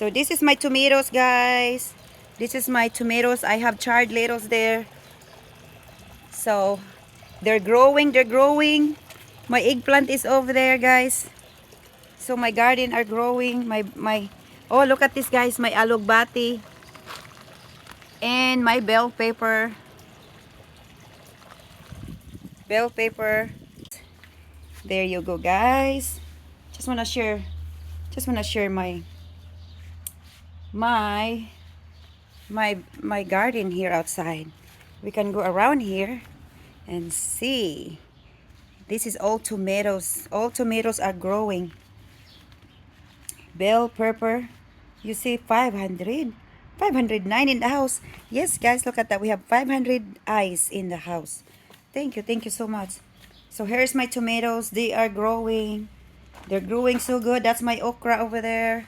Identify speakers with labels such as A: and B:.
A: So this is my tomatoes, guys. This is my tomatoes. I have charred lettuce there. So they're growing, they're growing. My eggplant is over there, guys. So my garden are growing. Oh, look at this, guys. My alugbati and my bell pepper. Bell pepper. There you go, guys. Just wanna share my my garden here outside. We can go around here and see. This is all tomatoes. All tomatoes are growing. Bell pepper. You see 500. 509 in the house. Yes, guys, look at that. We have 500 eyes in the house. Thank you. Thank you so much. So here's my tomatoes. They are growing. They're growing so good. That's my okra over there.